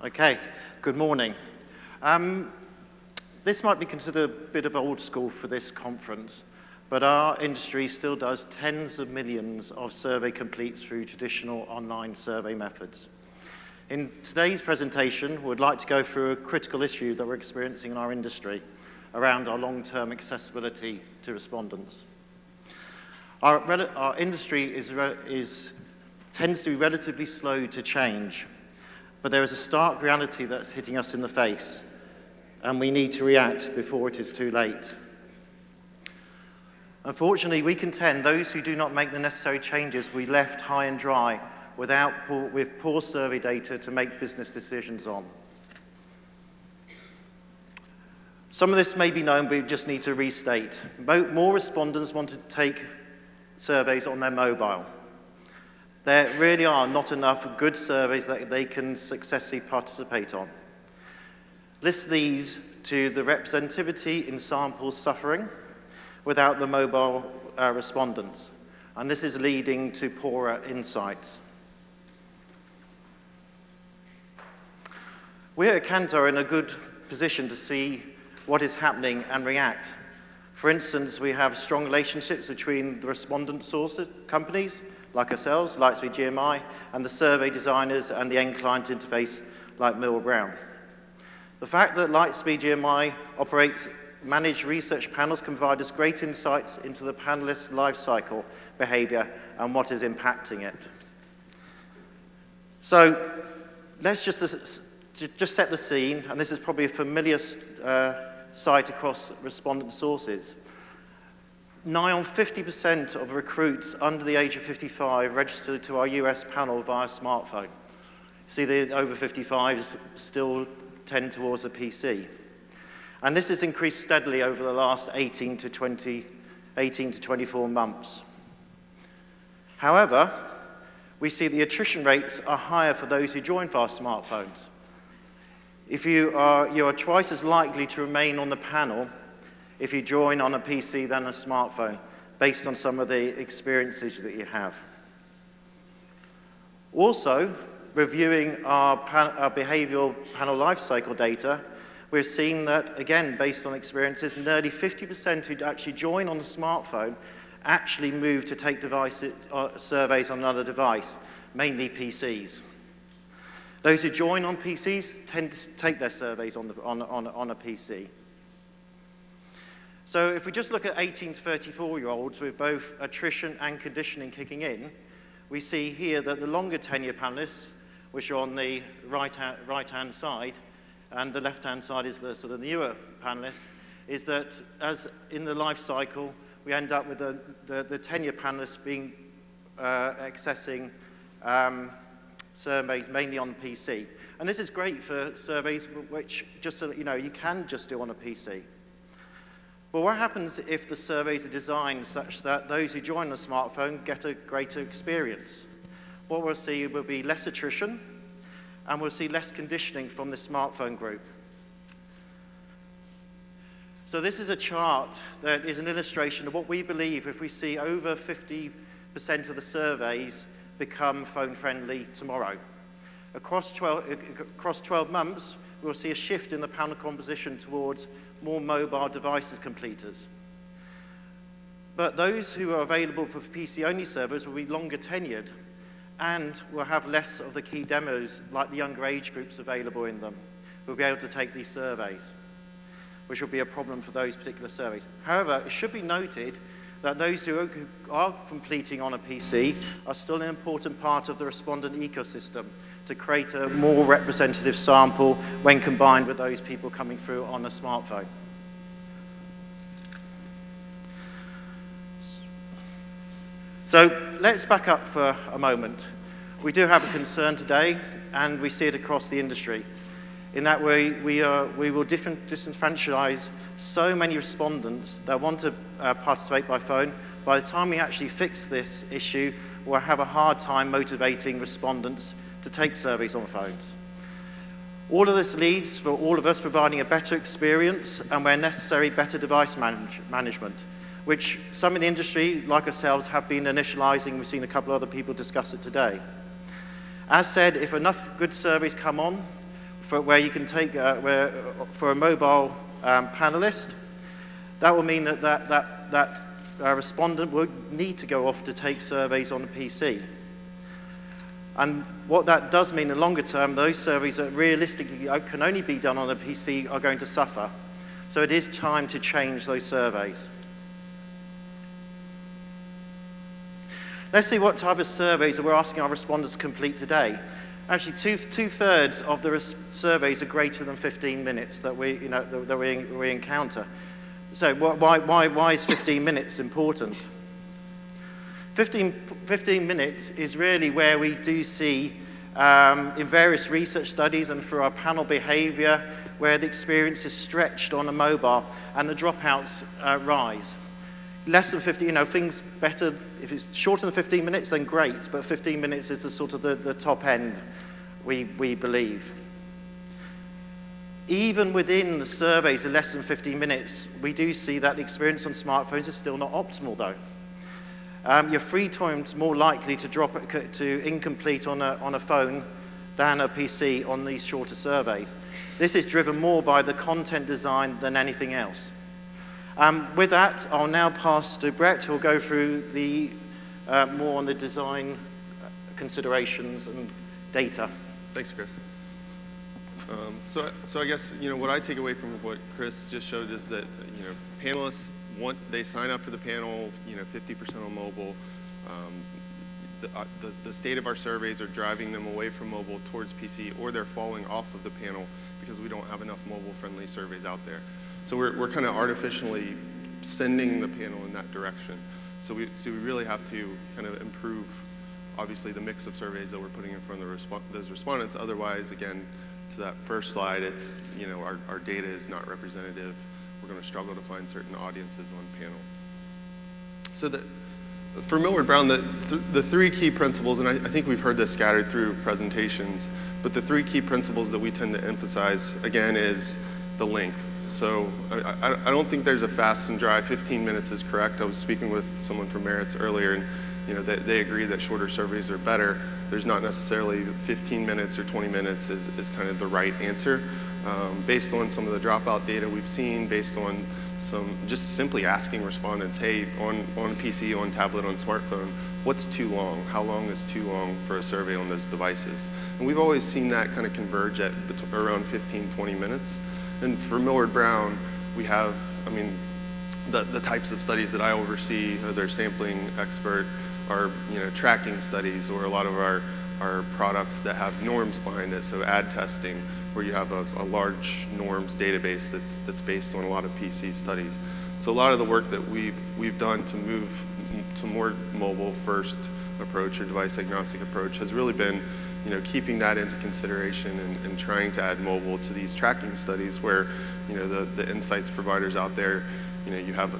Okay, good morning. This might be considered a bit of old school for this conference, but our industry still does tens of millions of survey completes through traditional online survey methods. In today's presentation, we'd like to go through a critical issue that we're experiencing in our industry around our long-term accessibility to respondents. Our industry tends to be relatively slow to change, but there is a stark reality that's hitting us in the face, and we need to react before it is too late. Unfortunately, we contend those who do not make the necessary changes will be left high and dry with poor survey data to make business decisions on. Some of this may be known, but we just need to restate. More respondents want to take surveys on their mobile. There really are not enough good surveys that they can successfully participate on. List these to the representativity in samples suffering without the mobile respondents, and this is leading to poorer insights. We at Cantor are in a good position to see what is happening and react. For instance, we have strong relationships between the respondent source companies, like ourselves, Lightspeed GMI, and the survey designers and the end client interface, like Millward. The fact that Lightspeed GMI operates managed research panels can provide us great insights into the panelists' life cycle behavior and what is impacting it. So let's just set the scene, and this is probably a familiar sight across respondent sources. Nigh on 50% of recruits under the age of 55 registered to our US panel via smartphone. See, the over 55s still tend towards the PC. And this has increased steadily over the last 18 to 24 months. However, we see the attrition rates are higher for those who join via smartphones. If you are twice as likely to remain on the panel if you join on a PC than a smartphone, based on some of the experiences that you have. Also, reviewing our behavioral panel lifecycle data, we've seen that, again, based on experiences, nearly 50% who actually join on a smartphone actually move to take surveys on another device, mainly PCs. Those who join on PCs tend to take their surveys on a PC. So if we just look at 18 to 34-year-olds with both attrition and conditioning kicking in, we see here that the longer tenure panelists, which are on the right-hand side, and the left-hand side is the sort of newer panelists, is that as in the life cycle, we end up with the tenure panelists being accessing surveys mainly on PC. And this is great for surveys which just you can just do on a PC. But what happens if the surveys are designed such that those who join the smartphone get a greater experience? What we'll see will be less attrition, and we'll see less conditioning from the smartphone group. So this is a chart that is an illustration of what we believe if we see over 50% of the surveys become phone-friendly tomorrow. Across 12 months, we'll see a shift in the panel composition towards more mobile devices completers. But those who are available for PC-only servers will be longer tenured and will have less of the key demos, like the younger age groups available in them, who will be able to take these surveys, which will be a problem for those particular surveys. However, it should be noted that those who are completing on a PC are still an important part of the respondent ecosystem to create a more representative sample when combined with those people coming through on a smartphone. So let's back up for a moment. We do have a concern today, and we see it across the industry. In that way, we will disenfranchise so many respondents that want to participate by phone. By the time we actually fix this issue, we'll have a hard time motivating respondents to take surveys on phones. All of this leads for all of us providing a better experience and, where necessary, better device management, which some in the industry, like ourselves, have been initializing. We've seen a couple of other people discuss it today. As said, if enough good surveys come on, where you can take, for a mobile panelist, that will mean that respondent would need to go off to take surveys on a PC. And what that does mean in longer term, those surveys that realistically can only be done on a PC are going to suffer. So it is time to change those surveys. Let's see what type of surveys that we're asking our respondents to complete today. Actually, two-thirds of the surveys are greater than 15 minutes that we encounter. So why is 15 minutes important? 15 minutes is really where we do see, in various research studies and through our panel behavior, where the experience is stretched on a mobile and the dropouts rise. Less than 15, things better, if it's shorter than 15 minutes, then great, but 15 minutes is the sort of the top end, we believe. Even within the surveys of less than 15 minutes, we do see that the experience on smartphones is still not optimal, though. Your free time's more likely to drop to incomplete on a phone than a PC on these shorter surveys. This is driven more by the content design than anything else. With that, I'll now pass to Brett, who'll go through the more on the design considerations and data. Thanks, Chris. So I guess what I take away from what Chris just showed is that panelists they sign up for the panel 50% on mobile. The state of our surveys are driving them away from mobile towards PC, or they're falling off of the panel because we don't have enough mobile-friendly surveys out there. So we're kind of artificially sending the panel in that direction. So we really have to kind of improve, obviously, the mix of surveys that we're putting in front of those respondents. Otherwise, again, to that first slide, it's our data is not representative. We're going to struggle to find certain audiences on panel. So for Millward Brown, the three key principles, and I think we've heard this scattered through presentations, but the three key principles that we tend to emphasize, again, is the length. So I don't think there's a fast and dry 15 minutes is correct. I was speaking with someone from Merritt's earlier, and they agree that shorter surveys are better. There's not necessarily 15 minutes or 20 minutes is kind of the right answer. Based on some of the dropout data we've seen, based on just simply asking respondents, hey, on PC, on tablet, on smartphone, what's too long? How long is too long for a survey on those devices? And we've always seen that kind of converge at around 15, 20 minutes. And for Millward Brown, we have, the types of studies that I oversee as our sampling expert are, tracking studies, or a lot of our products that have norms behind it, so ad testing, where you have a large norms database that's based on a lot of PC studies. So a lot of the work that we've done to move to more mobile first approach or device agnostic approach has really been keeping that into consideration and trying to add mobile to these tracking studies where the insights providers out there, you have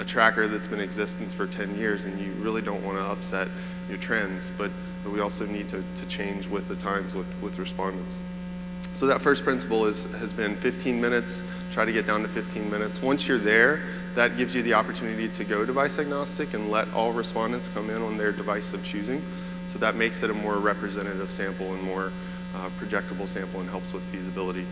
a tracker that's been in existence for 10 years and you really don't want to upset your trends, but we also need to change with the times with respondents. So that first principle has been 15 minutes, try to get down to 15 minutes. Once you're there, that gives you the opportunity to go device agnostic and let all respondents come in on their device of choosing. So that makes it a more representative sample and more projectable sample and helps with feasibility.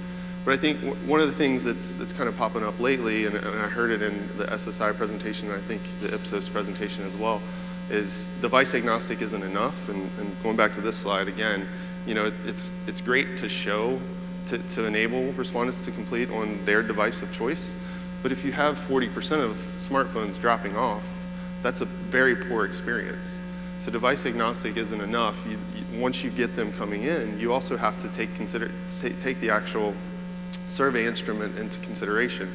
But I think one of the things that's kind of popping up lately, and I heard it in the SSI presentation, and I think the Ipsos presentation as well, is device agnostic isn't enough. And going back to this slide again, it's great to show, to enable respondents to complete on their device of choice. But if you have 40% of smartphones dropping off, that's a very poor experience. So device agnostic isn't enough. Once you get them coming in, you also have to take the actual survey instrument into consideration.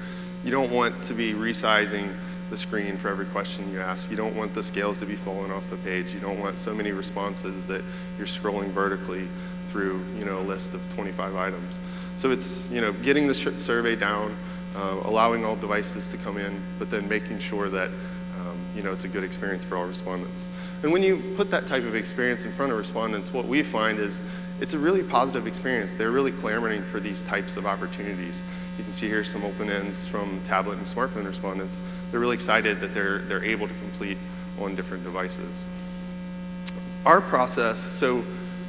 You don't want to be resizing the screen for every question you ask. You don't want the scales to be falling off the page. You don't want so many responses that you're scrolling vertically through a list of 25 items. So it's getting the survey down, allowing all devices to come in, but then making sure that it's a good experience for all respondents. And when you put that type of experience in front of respondents, what we find is it's a really positive experience. They're really clamoring for these types of opportunities. You can see here some open ends from tablet and smartphone respondents. They're really excited that they're able to complete on different devices. Our process, so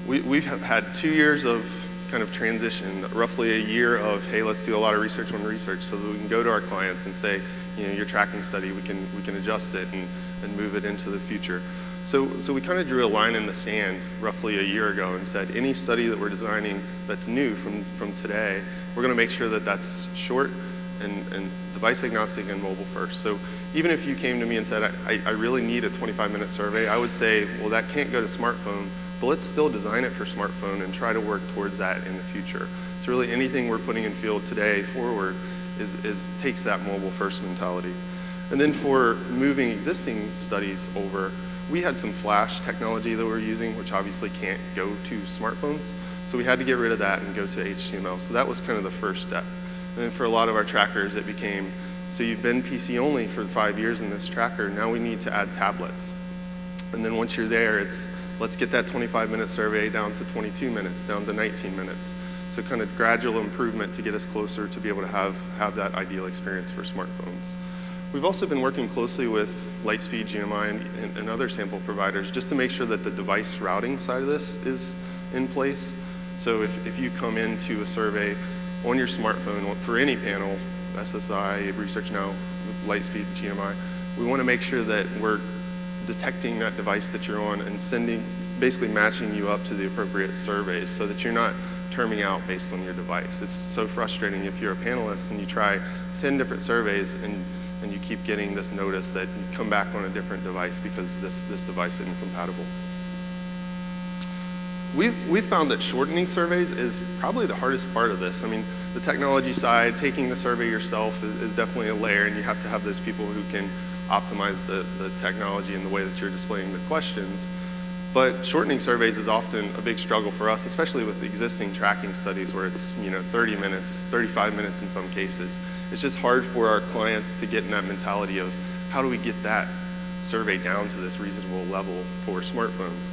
we've had 2 years of kind of transition, roughly a year of, hey, let's do a lot of research on research so that we can go to our clients and say, your tracking study, we can adjust it and move it into the future. So we kind of drew a line in the sand roughly a year ago and said, any study that we're designing that's new from today, we're going to make sure that that's short and device agnostic and mobile first. So even if you came to me and said, I really need a 25-minute survey, I would say, well, that can't go to smartphone, but let's still design it for smartphone and try to work towards that in the future. So really anything we're putting in field today forward takes that mobile first mentality. And then for moving existing studies over, we had some flash technology that we're using, which obviously can't go to smartphones. So we had to get rid of that and go to HTML. So that was kind of the first step. And then for a lot of our trackers, it became, so you've been PC only for 5 years in this tracker, now we need to add tablets. And then once you're there, it's, let's get that 25-minute survey down to 22 minutes, down to 19 minutes. So kind of gradual improvement to get us closer to be able to have that ideal experience for smartphones. We've also been working closely with Lightspeed, GMI, and other sample providers just to make sure that the device routing side of this is in place. So if you come into a survey on your smartphone for any panel, SSI, Research Now, Lightspeed, GMI, we want to make sure that we're detecting that device that you're on and basically matching you up to the appropriate surveys so that you're not terming out based on your device. It's so frustrating if you're a panelist and you try 10 different surveys and you keep getting this notice that you come back on a different device because this device isn't compatible. We've found that shortening surveys is probably the hardest part of this. I mean, the technology side, taking the survey yourself is definitely a layer, and you have to have those people who can optimize the technology and the way that you're displaying the questions. But shortening surveys is often a big struggle for us, especially with existing tracking studies where it's 30 minutes, 35 minutes in some cases. It's just hard for our clients to get in that mentality of how do we get that survey down to this reasonable level for smartphones.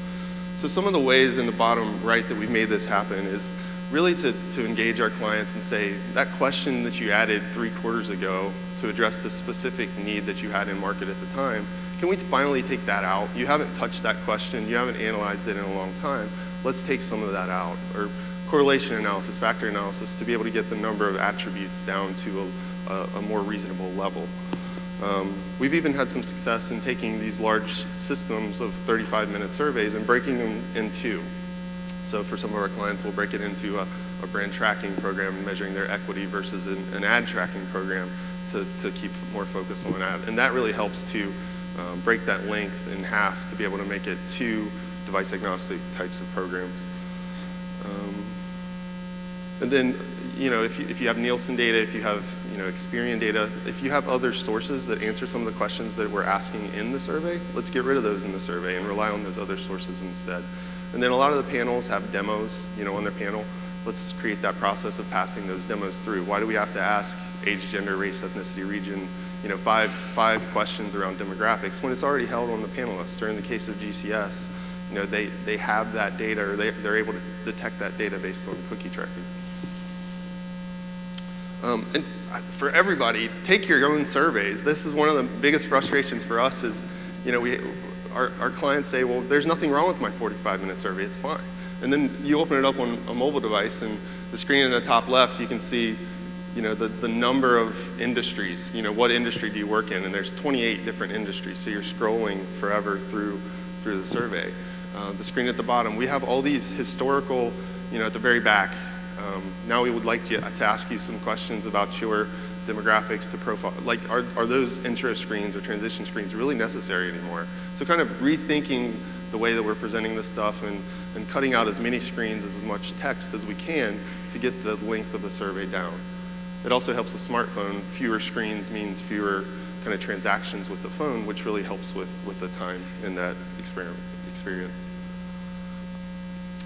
So some of the ways in the bottom right that we've made this happen is really to engage our clients and say, that question that you added 3 quarters ago to address the specific need that you had in market at the time, can we finally take that out? You haven't touched that question, you haven't analyzed it in a long time, let's take some of that out. Or correlation analysis, factor analysis, to be able to get the number of attributes down to a more reasonable level. We've even had some success in taking these large systems of 35-minute surveys and breaking them in 2. So for some of our clients, we'll break it into a brand tracking program measuring their equity versus an ad tracking program to keep more focused on ad. And that really helps to break that length in half to be able to make it 2 device agnostic types of programs. And then, if you have Nielsen data, if you have, Experian data, if you have other sources that answer some of the questions that we're asking in the survey, let's get rid of those in the survey and rely on those other sources instead. And then a lot of the panels have demos, on their panel. Let's create that process of passing those demos through. Why do we have to ask age, gender, race, ethnicity, region, 5 questions around demographics when it's already held on the panelists? Or in the case of GCS, they have that data, or they're able to detect that data based on cookie tracking. And for everybody, take your own surveys. This is one of the biggest frustrations for us is, our clients say, well, there's nothing wrong with my 45-minute survey, it's fine. And then you open it up on a mobile device, and the screen in the top left, you can see, the number of industries. What industry do you work in? And there's 28 different industries, so you're scrolling forever through the survey. The screen at the bottom, we have all these historical, at the very back. Now we would like to ask you some questions about your demographics to profile. Like, are those intro screens or transition screens really necessary anymore? So kind of rethinking the way that we're presenting this stuff and cutting out as many screens as much text as we can to get the length of the survey down. It also helps the smartphone. Fewer screens means fewer kind of transactions with the phone, which really helps with the time in that experience.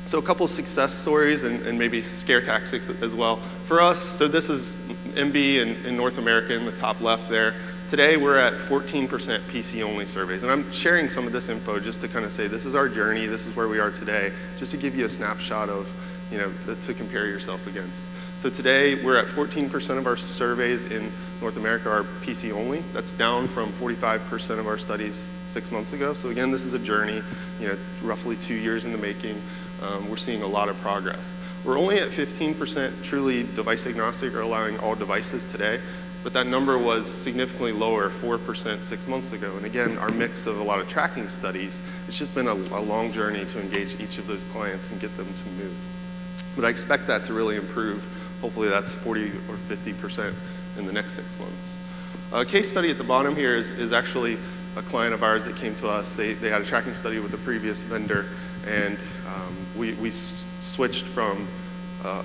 So a couple of success stories and maybe scare tactics as well. For us, so this is MB in North America in the top left there. Today we're at 14% PC only surveys. And I'm sharing some of this info just to kind of say this is our journey, this is where we are today, just to give you a snapshot of, to compare yourself against. So today we're at 14% of our surveys in North America are PC only. That's down from 45% of our studies 6 months ago. So again, this is a journey, roughly 2 years in the making. we're seeing a lot of progress. We're only at 15% truly device agnostic or allowing all devices today, but that number was significantly lower, 4% 6 months ago. And again, our mix of a lot of tracking studies, it's just been a long journey to engage each of those clients and get them to move. But I expect that to really improve. Hopefully that's 40 or 50% in the next 6 months. A case study at the bottom here is actually a client of ours that came to us. They had a tracking study with a previous vendor, and we switched from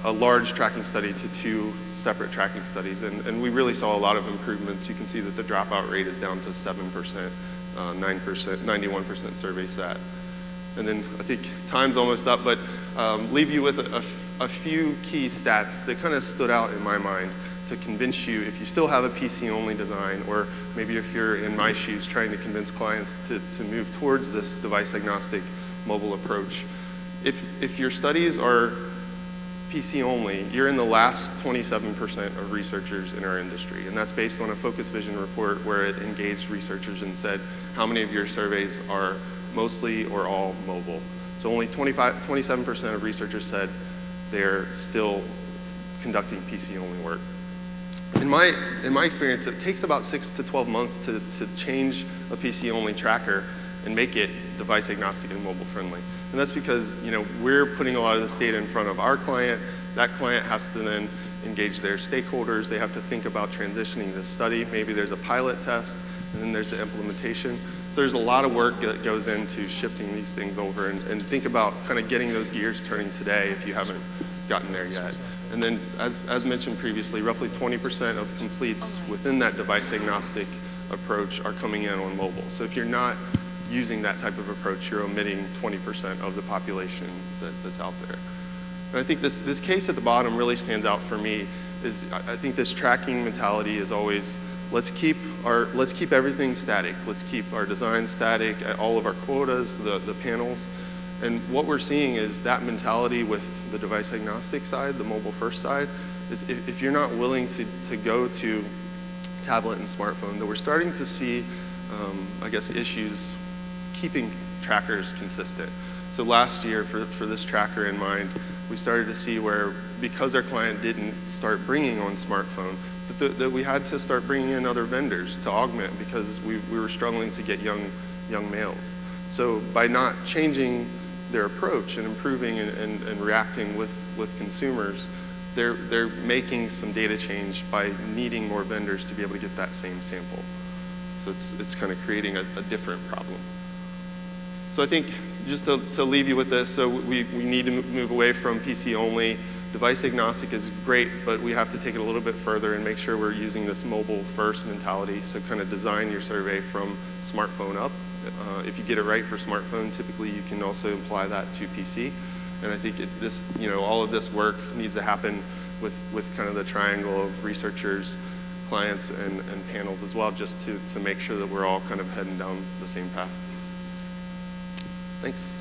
a large tracking study to 2 separate tracking studies, and we really saw a lot of improvements. You can see that the dropout rate is down to 7%, 9%, 91% survey sat. And then I think time's almost up, but leave you with a few key stats that kind of stood out in my mind to convince you, if you still have a PC-only design, or maybe if you're in my shoes trying to convince clients to move towards this device-agnostic mobile approach. If your studies are PC-only, you're in the last 27% of researchers in our industry, and that's based on a Focus Vision report where it engaged researchers and said, how many of your surveys are mostly or all mobile? So only 27% of researchers said they're still conducting PC-only work. In my experience, it takes about 6 to 12 months to change a PC-only tracker and make it device agnostic and mobile friendly. And that's because we're putting a lot of this data in front of our client. That client has to then engage their stakeholders. They have to think about transitioning this study. Maybe there's a pilot test, and then there's the implementation. So there's a lot of work that goes into shifting these things over, and think about kind of getting those gears turning today if you haven't gotten there yet. And then, as mentioned previously, roughly 20% of completes within that device agnostic approach are coming in on mobile. So if you're not using that type of approach, you're omitting 20% of the population that's out there. And I think this case at the bottom really stands out for me. I think this tracking mentality is always, let's keep everything static. Let's keep our design static, all of our quotas, the panels. And what we're seeing is that mentality with the device agnostic side, the mobile first side, is if you're not willing to go to tablet and smartphone, that we're starting to see, I guess, issues keeping trackers consistent. So last year, for this tracker in mind, we started to see where, because our client didn't start bringing on smartphone, that we had to start bringing in other vendors to augment, because we were struggling to get young males. So by not changing their approach and improving and reacting with consumers, they're making some data change by needing more vendors to be able to get that same sample. So it's kind of creating a different problem. So I think, just to leave you with this, so we need to move away from PC only. Device agnostic is great, but we have to take it a little bit further and make sure we're using this mobile first mentality. So kind of design your survey from smartphone up. If you get it right for smartphone, typically you can also apply that to PC. And I think all of this work needs to happen with kind of the triangle of researchers, clients, and panels as well, just to make sure that we're all kind of heading down the same path. Thanks.